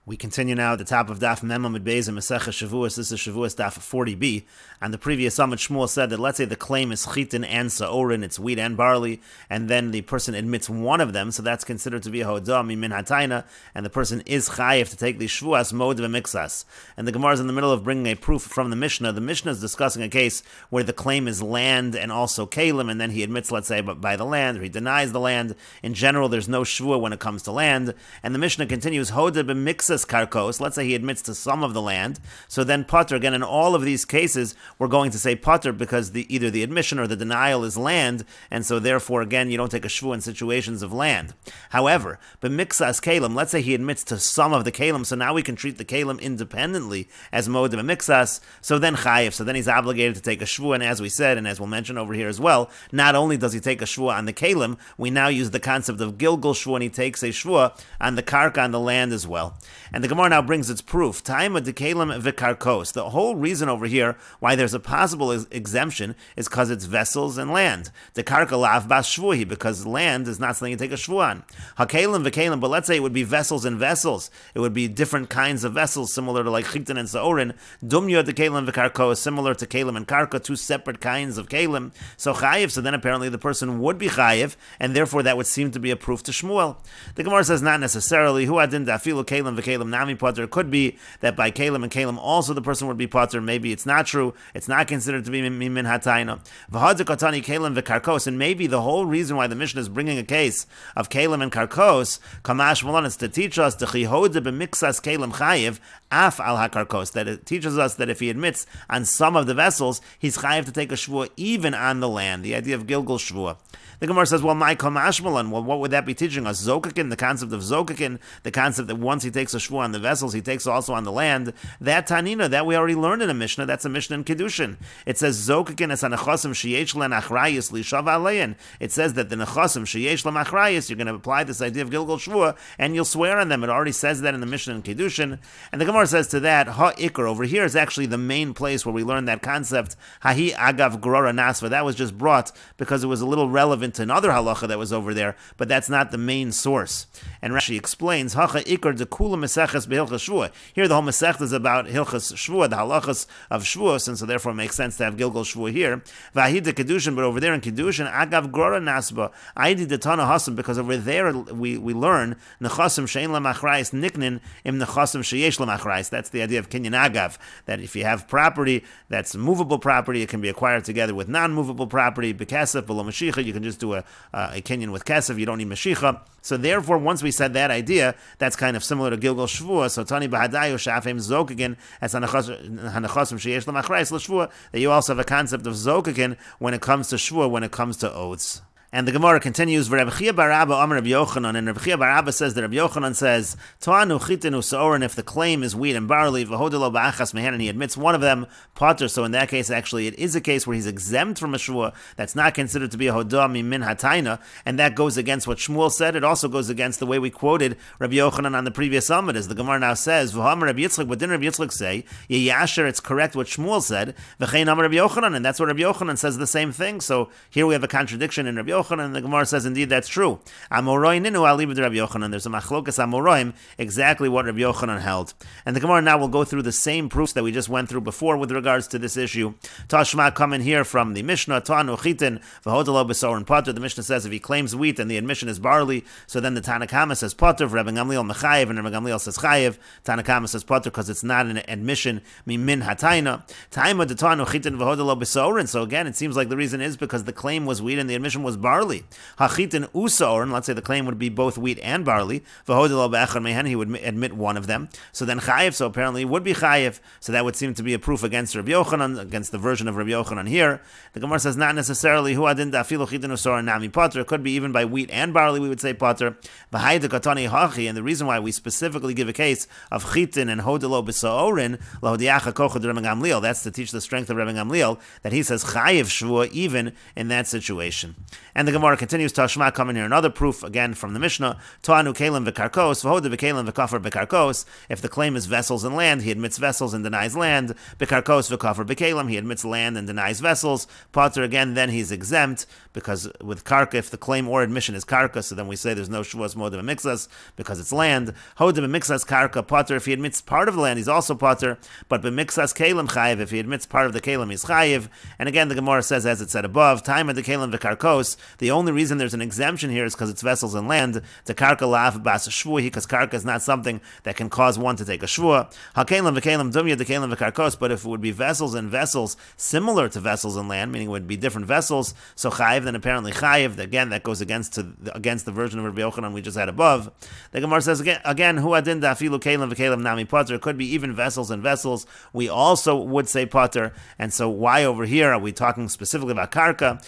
We continue now at the top of Daf Memamid Beis and Meseches Shevuos. This is Shevuos Daf 40b. And the previous summit, Shmuel said that let's say the claim is chitin and sa'orin, it's wheat and barley, and then the person admits one of them, so that's considered to be a hodah mimin hataina, and the person is chayiv to take the shvuas mod v'mixas. And the Gemara is in the middle of bringing a proof from the Mishnah. The Mishnah is discussing a case where the claim is land and also kalim, and then he admits, let's say, by the land, or he denies the land. In general, there's no shvua when it comes to land. And the Mishnah continues, hodah b'mixas karkos. Let's say he admits to some of the land, so then potter. Again, in all of these cases, we're going to say potter because either the admission or the denial is land, and so therefore, again, you don't take a shvu in situations of land. However, b'mixas kalim, let's say he admits to some of the kalim, so now we can treat the kalim independently as mod b'mixas, so then chayiv, so then he's obligated to take a shvu, and as we said, and as we'll mention over here as well, not only does he take a shvu on the kalim, we now use the concept of gilgul shvu, and he takes a shvu on the karka, on the land as well. And the Gemara now brings its proof. Taima de kalim v'karkos. The whole reason over here why there's a possible exemption is because it's vessels and land. The karka lav bas shvuhi, because land is not something you take a shvu on. Hakalim v'kalim, but let's say it would be vessels and vessels. It would be different kinds of vessels, similar to like chitin and sa'orin. Dumya de kalim v'karkos, similar to kalim and karka, two separate kinds of kalim. So chayiv, so then apparently the person would be chayiv, and therefore that would seem to be a proof to Shmuel. The Gemara says not necessarily. Hu adin dafilu kalim v'kalim nami potter. It could be that by kalim and kalim also the person would be potter. Maybe it's not true. It's not considered to be mimin hataina. V'hadzikotani kalim v'karkos, and maybe the whole reason why the Mishnah is bringing a case of kalim and karkos, kamash malon, is to teach us the chihoda b'mixas kalim chayiv af al hakarkos, that it teaches us that if he admits on some of the vessels, he's chayiv to take a shvua even on the land. The idea of gilgul shvua. The Gemara says, well, my kamash malon, well, what would that be teaching us? Zokakin, the concept of zokakin, the concept that once he takes a shvua on the vessels, he takes also on the land. That tanina, that we already learned in a Mishnah. That's a Mishnah in Kedushin. It says zokakin es anachosim sheyesh len achrayis lishav alein. It says that the nechosim sheyesh len achrayis, you're going to apply this idea of gilgul shvua, and you'll swear on them. It already says that in the Mishnah in Kedushin. And the Gemara says to that, ha ikr over here is actually the main place where we learn that concept. Hahi agav grora nasva. That was just brought because it was a little relevant to another halacha that was over there, but that's not the main source. And Rashi explains, hacha ikr de kula Meseches behilchas shvua. Here the whole Mesechet is about hilchas shvua, the halachas of Shevuos, and so therefore it makes sense to have gilgul shvua here. Vahid de kedushin, but over there in kedushin, agav grora nasba. Aidi de tana hasam, because over there we learn nechasim shein lamachrayis niknin im nechasim sheyesh lamachrayis. That's the idea of kinyan agav, that if you have property that's movable property, it can be acquired together with non-movable property. Bekesef below mashicha, you can just do a kinyan with kesef. You don't need mashicha. So therefore, once we said that idea, that's kind of similar to gilgul shvua. So tani bahadayu shafim zokakin as hanachasim sheyesh lamachrayis l'shvua, that you also have a concept of zokakin when it comes to shvua, when it comes to oaths. And the Gemara continues, Rabbi Chia bar Abba Amar Rabbi Yochanan, and Rabbi Chia bar Abba says that Rabbi Yochanan says, Toanu chitinu sa'orin, if the claim is wheat and barley, v'hodelo ba'achas mehen, and he admits one of them, potter. So in that case, actually, it is a case where he's exempt from a shvua. That's not considered to be a hodah mimin hataina, and that goes against what Shmuel said. It also goes against the way we quoted Rabbi Yochanan on the previous summit, as the Gemara now says, V'hamar Rabbi Yitzchak, what didn't Rabbi Yitzchak say? Yeyasher, it's correct what Shmuel said, V'chein Amar Rabbi Yochanan, and that's what Rabbi Yochanan says the same thing. So here we have a contradiction in Rabbi Yochanan, and the Gemara says, indeed, that's true. Amoroi ninu alibid Rabbi Yochanan. There's a machlokas amoroim, exactly what Rabbi Yochanan held. And the Gemara now will go through the same proofs that we just went through before with regards to this issue. Tashma coming here from the Mishnah, Ta'anu chitin v'hodelo b'sorin potter. The Mishnah says if he claims wheat and the admission is barley, so then the Tanakama says potter, Rabbi Gamliel mechayev, and Rabbi Gamliel says chayev. Tanakama says potter because it's not an admission mimin hataina. Taima de ta'anu chitin v'hodelo b'sorin. So again, it seems like the reason is because the claim was wheat and the admission was barley. Hachitin usaorin, let's say the claim would be both wheat and barley. V'hodelo be'echad mehen, he would admit one of them. So then chayev, so apparently it would be chayev. So that would seem to be a proof against Rabbi Yochanan, against the version of Rabbi Yochanan here. The Gemara says not necessarily. Hu adin dafilu chitin usaorin nami potter. It could be even by wheat and barley. We would say potter. V'hayde katani hachi, and the reason why we specifically give a case of chitin and hodelo b'saorin lahodiacha kochad Rabbi Gamliel. That's to teach the strength of Rabbi Gamliel that he says chayev shvua even in that situation. And the Gemara continues, Tashma, coming here, another proof, again, from the Mishnah, To'anu kelim v'karkos, v'hoda v'kelim v'kafar b'karkos. If the claim is vessels and land, he admits vessels and denies land. B'karkos v'kafar b'kelim, he admits land and denies vessels. Potter, again, then he's exempt, because with karka, if the claim or admission is karka, so then we say there's no Shevuos moda b'mixas, because it's land. Hoda b'mixas karka, Potter, if he admits part of the land, he's also Potter, but b'mixas kelim chayiv, if he admits part of the kelim, he's chayiv. And again, the Gemara says, as it said above, time of the kelim v'karkos, the only reason there's an exemption here is because it's vessels and land. The karka la'af bas shvuhi, because karka is not something that can cause one to take a shvua. Ha-kelim v'kelim dumya the kelim v'karkos, but if it would be vessels and vessels similar to vessels and land, meaning it would be different vessels, so chayiv, then apparently chayiv, again, that goes against the version of Rabbi Yochanan we just had above. The Gemara says again, hu adin da'afilu kelim v'kelim nami potter, it could be even vessels and vessels, we also would say potter, and so why over here are we talking specifically about karka?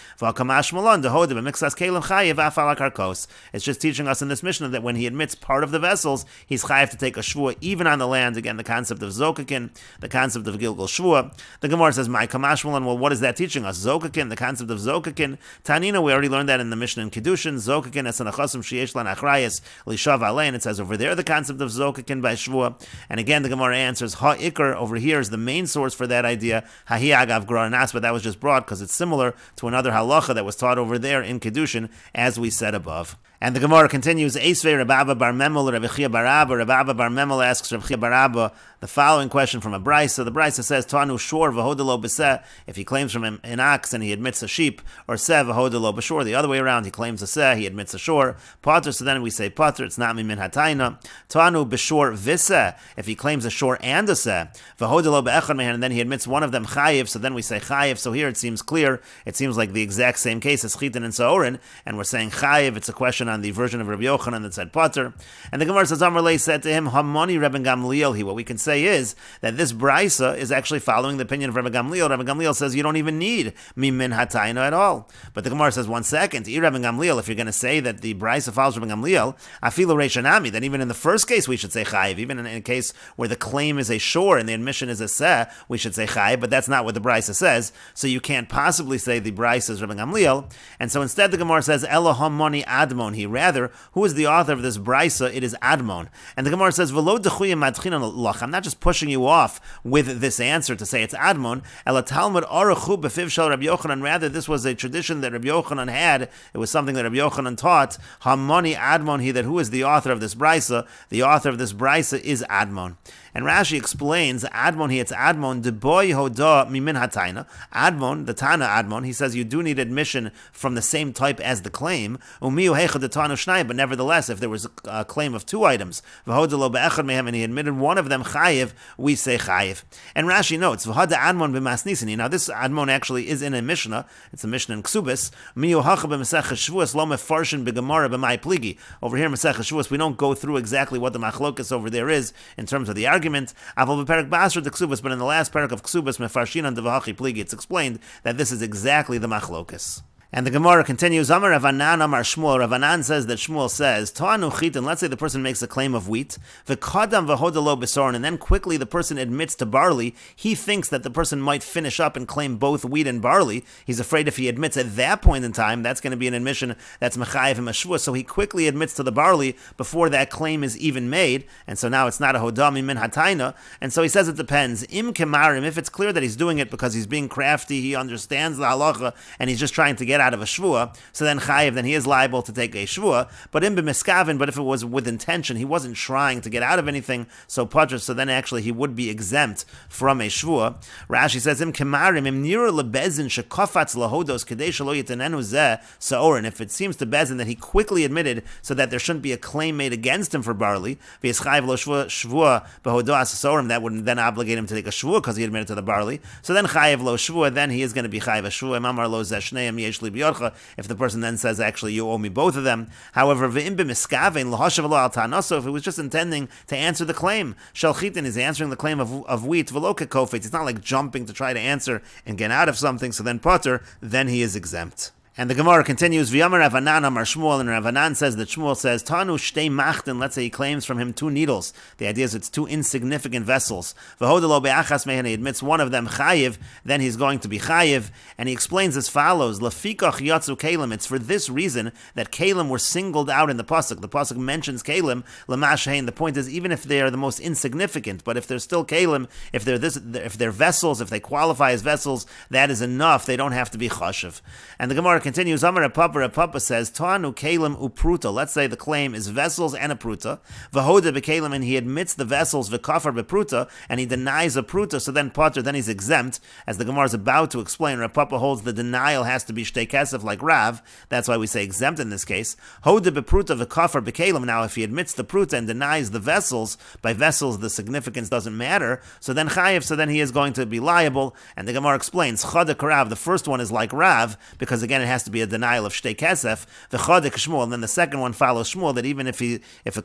It's just teaching us in this Mishnah that when he admits part of the vessels, he's chayiv to take a shvua even on the land. Again, the concept of zokakin, the concept of gilgal shvua. The Gemara says, "My kamashmalan." Well, what is that teaching us? Zokakin, the concept of zokakin. Tanina, we already learned that in the Mishnah in Kiddushin. Zokakin es anachasim sheyesh lan achrayas lishav alein. It says over there the concept of zokakin by shvua. And again, the Gemara answers, ha ikar over here is the main source for that idea. Hahi agav groranas, but that was just brought because it's similar to another halacha that was taught over there in Kiddushin, as we said above. And the Gemara continues, Eisvei Rababa bar Memel Rabbi Chia bar Abba. Rababa bar Memel asks Rabbi Chia bar Abba the following question from a brisa. The brisa says, Tanu shor v'hodelo b'seh, if he claims from an ox and he admits a sheep, or seh v'hodelo b'shor, the other way around, he claims a seh, he admits a shor. Potter, so then we say potter, it's not mimin hatayna. Tanu b'shor v'seh, if he claims a shor and a seh, v'hodelo b'echad mehan, and then he admits one of them chayiv, so then we say chayiv. So here it seems clear, it seems like the exact same case as chitin and saorin, and we're saying chayiv, it's a question on the version of Rabbi Yochanan that said potter. And the Gemara says, Amar Lei said to him, Hamani Rebbe Gamliel. What we can say is that this brisa is actually following the opinion of Rebbe Gamliel. Rebbe Gamliel says you don't even need mimin hatayna at all. But the Gemara says, 1 second, Rebbe Gamliel, if you're going to say that the brisa follows Rebbe Gamliel, afilu reishanami, then even in the first case we should say chayiv. Even in a case where the claim is a shor and the admission is a seh, we should say chayiv, but that's not what the brisa says. So you can't possibly say the brisa is Rebbe Gamliel. And so instead the Gemara says, Elo hamani admon. He rather, who is the author of this brisa? It is Admon. And the Gemara says, V'lo d'chuyim madchinan loch. I'm not just pushing you off with this answer to say it's Admon. Ela Talmud arachu b'fiv shel Rabbi Yochanan. Rather, this was a tradition that Rabbi Yochanan had. It was something that Rabbi Yochanan taught. Hamani Admon, he that who is the author of this brisa? The author of this brisa is Admon. And Rashi explains, Admon, it's Admon, de boy hoda mimin hatayna. Admon, the Tana Admon, he says you do need admission from the same type as the claim. Umiyu heicha de Tana shnai, but nevertheless, if there was a claim of 2 items, v'hodelo be'echad mehem, and he admitted one of them chayiv, we say chayiv. And Rashi notes, v'hada Admon b'masnisini. Now this Admon actually is in a Mishnah. It's a Mishnah in Ksubis. Miyu hacha b'Meseches Shevuos lo mefarshin b'Gemara b'mai pligi. Over here in Meseches Shevuos, we don't go through exactly what the machlokas over there is in terms of the argument. But in the last parak of Ksubas, mefarshinan devahachi pligi, it's explained that this is exactly the machlokas. And the Gemara continues, Amar Ravanan, Amar Shmuel. Ravanan says that Shmuel says, To'anu chitin, let's say the person makes a claim of wheat, v'kadam v'hodelo b'sorin, and then quickly the person admits to barley. He thinks that the person might finish up and claim both wheat and barley. He's afraid if he admits at that point in time, that's going to be an admission that's mechayev him a shvua. So he quickly admits to the barley before that claim is even made. And so now it's not a hodami min hatayna. And so he says it depends. Im kemarim, if it's clear that he's doing it because he's being crafty, he understands the halacha, and he's just trying to get out of a shvua, so then chayiv, then he is liable to take a shvua. But in b'miskaven, but if it was with intention, he wasn't trying to get out of anything, so patra, so then actually he would be exempt from a shvua. Rashi says, im kemarim, im nira lebezin shekofatz lahodos kadei shelo yitanenu zeh saorin. If it seems to Bezin that he quickly admitted so that there shouldn't be a claim made against him for barley, v'yis chayiv lo shvua behodas saorim, that would then obligate him to take a shvua because he admitted to the barley. So then chayiv lo shvua, then he is going to be chayiv a shvua. Mamar lo zeh shneim yesh li if the person then says, actually, you owe me both of them. However, if it was just intending to answer the claim, Shalchitin is answering the claim of wheat, it's not like jumping to try to answer and get out of something, so then potter, then he is exempt. And the Gemara continues, V'yamar Ravanan Amar Shmuel, and Ravanan says that Shmuel says, Tanu shtei machten, let's say he claims from him 2 needles. The idea is it's 2 insignificant vessels. V'hodelo be'achas mehen, he admits one of them chayiv, then he's going to be chayiv. And he explains as follows, Lefikoch yatzu kalim, it's for this reason that kalim were singled out in the pasuk. The pasuk mentions kalim, l'mashein. The point is, even if they are the most insignificant, but if they're still kalim, if they're vessels, if they qualify as vessels, that is enough. They don't have to be chashiv. And the Gemara continues, Amar Papa says, Tanu kalim upruta. Let's say the claim is vessels and a pruta. Vahoda bekalim, and he admits the vessels, v'kafar bepruta, and he denies a pruta, so then potter, then he's exempt. As the Gemara is about to explain, Rav Papa holds the denial has to be shtei kesef like Rav. That's why we say exempt in this case. Hoda bepruta v'kafar bekalim. Now, if he admits the pruta and denies the vessels, by vessels the significance doesn't matter, so then chayiv, so then he is going to be liable. And the Gemara explains, chada karav, the first one is like Rav, because again it has to be a denial of shtei kesef, v'chada k'shmuel, and then the second one follows Shmuel, that even if a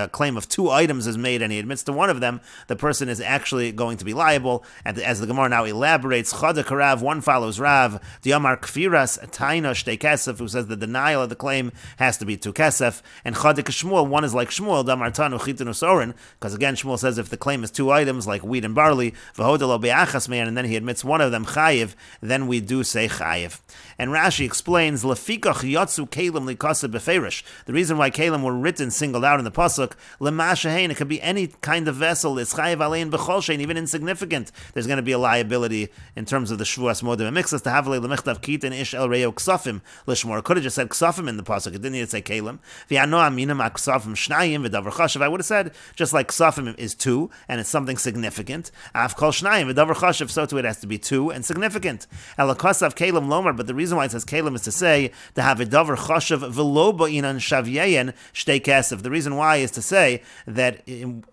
claim of 2 items is made and he admits to one of them, the person is actually going to be liable. And as the Gemara now elaborates, chada karav, one follows Rav, diamar kfiras taina shtei kesef, who says the denial of the claim has to be 2 kesef, and chada k'shmuel, one is like Shmuel, damar tanu chitin usorin, because again Shmuel says if the claim is 2 items like wheat and barley, v'hodelo be'achas man, and then he admits one of them chayiv, then we do say chayiv. And Rashi explains, Lefikach yatzu kalim likasa beferish. The reason why kalim were written singled out in the pasuk, lemashein, it could be any kind of vessel. It's chayiv alein b'chol shein, even insignificant. There's going to be a liability in terms of the Shevuos modem and mixas to have lemichtav kitin ish el reo ksafim lishmor. Could have just said ksafim in the pasuk. It didn't need to say kalim. V'yanoam minam ksafim shnayim v'davar chashav. I would have said just like ksafim is 2 and it's something significant. Av kol shnayim v'davar chashav, so too it has to be 2 and significant. Elakasav kalim lomar, but the reason why it says kalim is to say to have a davar chashav v'lo ba'inan shavyein shtei kesef. The reason why is to say that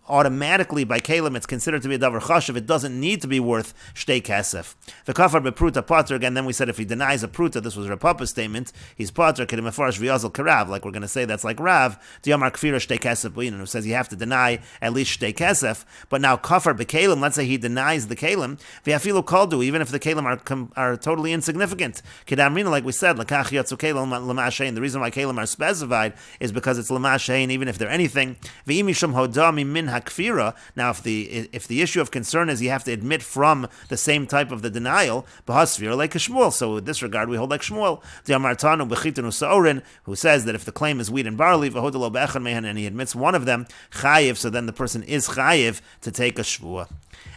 automatically by kalim it's considered to be a davar chashav. It doesn't need to be worth shtei kesef. The kafar bepruta pater, again, then we said if he denies a pruta, this was Rav Papa's statement, he's pater kedem mefarish v'yazal karav, like we're going to say that's like Rav, diamar kfira shtei kesef b'inan, who says you have to deny at least shtei kesef. But now kafar bekalim, let's say he denies the kalim, v'yafilu kaldu, even if the kalim are totally insignificant. Kedamrina, like we said, lakach yatzu kalim l'mashein. The reason why kalim are specified is because it's l'mashein, even if they're anything. V'imishum hodami min hakfira. Now, if the issue of concern is you have to admit from the same type of the denial, b'hasfira like Shmuel. So in this regard, we hold like Shmuel. Diamartanu b'chitanu sa'orin, who says that if the claim is wheat and barley, v'hodelo be'echad mehen, and he admits one of them, chayiv. So then the person is chayiv to take a shvuah.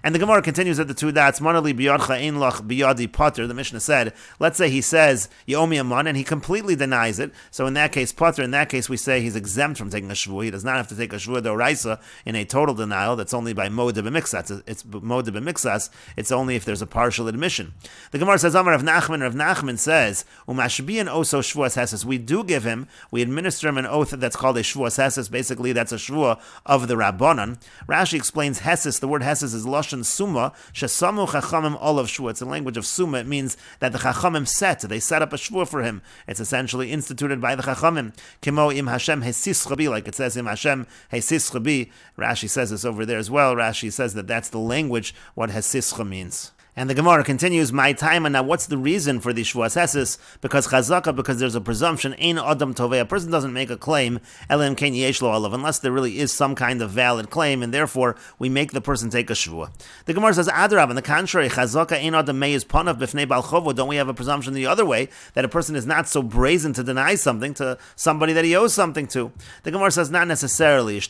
And the Gemara continues at the 2 dots, Manali biyadcha ein lach biyadi potter. The Mishnah said, let's say he says, you owe me a man, and he completely denies it. So in that case, potter, in that case, we say he's exempt from taking a shvuah. He does not have to take a shvuah d'oraisa in a total denial. That's only by moda b'mixas. It's moda b'mixas. It's only if there's a partial admission. The Gemara says, Amar Rav Nachman says, umashbiyan oso shvuas heses. We do give him, we administer him an oath that's called a shvuas heses. Basically, that's a shvuah of the Rabbanan. Rashi explains heses. The word heses is lashon summa, shesamu chachamim olav shvuah. It's a language of summa. It means that the chachamim they set up a shvuah for him. It's essentially instituted by the chachamim. Kimo im Hashem hesis chabi, like it says im Hashem hesis chabi. Rashi says this over there as well. Rashi says that that's the language, what hesischa means. And the Gemara continues, my time, and now what's the reason for the Shevuos Heses? Because chazaka, because there's a presumption, ein adam tovei, a person doesn't make a claim, elam ken yesh lo alav, unless there really is some kind of valid claim, and therefore we make the person take a Shevuah. The Gemara says, adrab, on the contrary, chazaka ein adam meiz panav b'fnei bal chovo, don't we have a presumption the other way, that a person is not so brazen to deny something to somebody that he owes something to? The Gemara says, not necessarily. It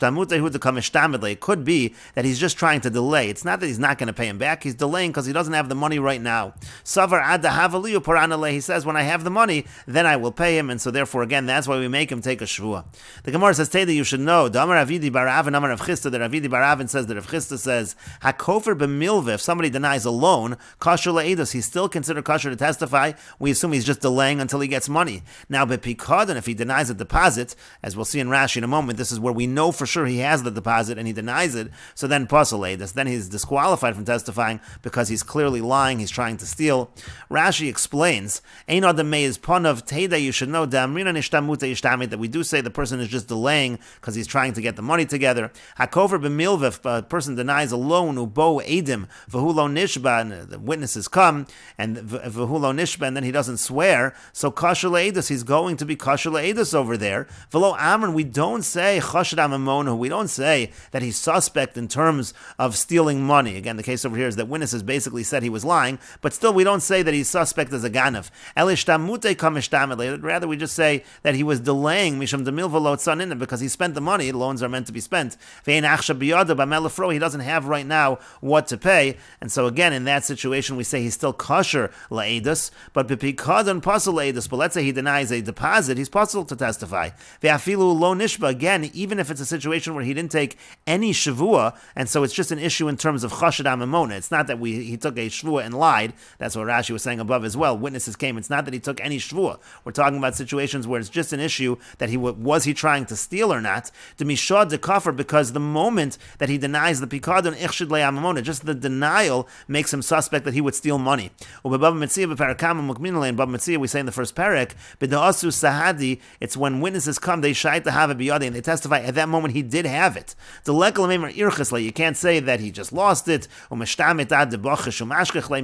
could be that he's just trying to delay. It's not that he's not going to pay him back, he's delaying because he doesn't have the money right now. Savar ad havaliu paranale, he says, when I have the money, then I will pay him, and so therefore, again, that's why we make him take a shvuah. The Gemara says, Teda, you should know, Damar Avidi Baravin, Amar Rav Chisda, that Avidi Baravin says that Rav Chisda says, Hakofer b'milveh, if somebody denies a loan, kosher le'edus, he's still considered kosher to testify. We assume he's just delaying until he gets money. Now, b'pikadon, if he denies a deposit, as we'll see in Rashi in a moment, this is where we know for sure he has the deposit and he denies it, so then pasal le'edus, then he's disqualified from testifying because he's clearly clearly lying, he's trying to steal. Rashi explains, Ein adam meiz panav teida, you should know, Damrina nishtamuta yishtamit, that we do say the person is just delaying because he's trying to get the money together. Hakover b'milva, if a person denies a loan, ubo edim, v'hu lo nishba, and the witnesses come, and v'hu lo nishba, and then he doesn't swear, so kasher le'edus, he's going to be kasher le'edus over there. V'lo amron, we don't say chashad amamonu, we don't say that he's suspect in terms of stealing money. Again, the case over here is that witnesses basically said he was lying, but still we don't say that he's suspect as a ganav. Rather, we just say that he was delaying misham demilva lo tzanin, because he spent the money. Loans are meant to be spent. He doesn't have right now what to pay, and so again, in that situation, we say he's still kosher la'edus, but b'pikadon pasul la'edus. But let's say he denies a deposit, he's possible to testify. Ve'afilu lo nishba, again, even if it's a situation where he didn't take any shavua, and so it's just an issue in terms of chashad amamona. It's not that he took a shvua and lied. That's what Rashi was saying above as well. Witnesses came. It's not that he took any shvua. We're talking about situations where it's just an issue that was he trying to steal or not. The mishad de kafir, because the moment that he denies the pikadon ichshid le'amamona, just the denial makes him suspect that he would steal money. Ubabab Metzia b'parakam mukminale, in Bab Metzia we say in the first parak, b'da'asu sahadi, it's when witnesses come, they shait to have it biyadi, and they testify at that moment he did have it. You can't say that he just lost it,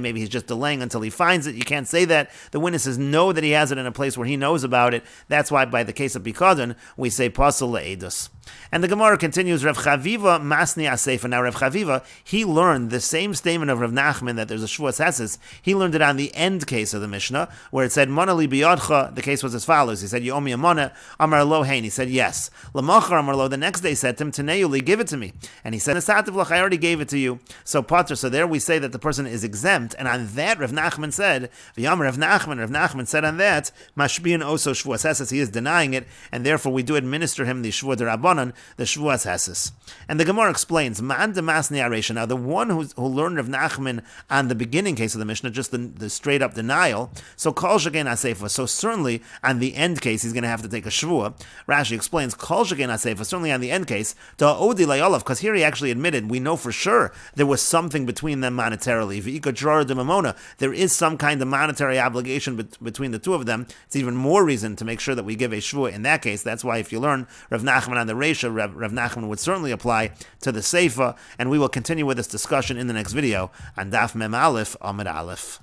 maybe he's just delaying until he finds it. You can't say that. The witnesses know that he has it in a place where he knows about it. That's why by the case of Bikadon, we say Pasul Le'edus. And the Gemara continues, Rav Chaviva Masni Asefa. Now Rav Chaviva, he learned the same statement of Rav Nachman that there's a Shevuos Heses. He learned it on the end case of the Mishnah, where it said, Mana li biyadcha. The case was as follows. He said, You owe me a mana. Amar lo hein. He said, yes. Lamachar Amar lo. The next day said to him, Taneyuli, give it to me. And he said, Nesativ lach, I already gave it to you. So Pater, so there we say that the person is exempt. And on that, Rav Nachman said, V'yamar Rav Nachman said on that, Mashbian oso Shevuos Heses. He is denying it, and therefore we do administer him the Shevuot Rabbanan, the Shevuos Heses. And the Gemara explains, Ma'an demasni aresha. Now the one who learned Rav Nachman on the beginning case of the Mishnah, just the straight up denial, so kol shegen asefa. So certainly on the end case he's going to have to take a Shavua. Rashi explains, kol shegen asefa, certainly on the end case, ta'odi layolav, because here he actually admitted, we know for sure there was something between them monetarily. V'ika drara de mamona, there is some kind of monetary obligation between the two of them. It's even more reason to make sure that we give a Shavua in that case. That's why if you learn Rav Nachman on the Reisha, Rav Nachman would certainly apply to the Seifa, and we will continue with this discussion in the next video on Daf Mem Aleph Amud Aleph.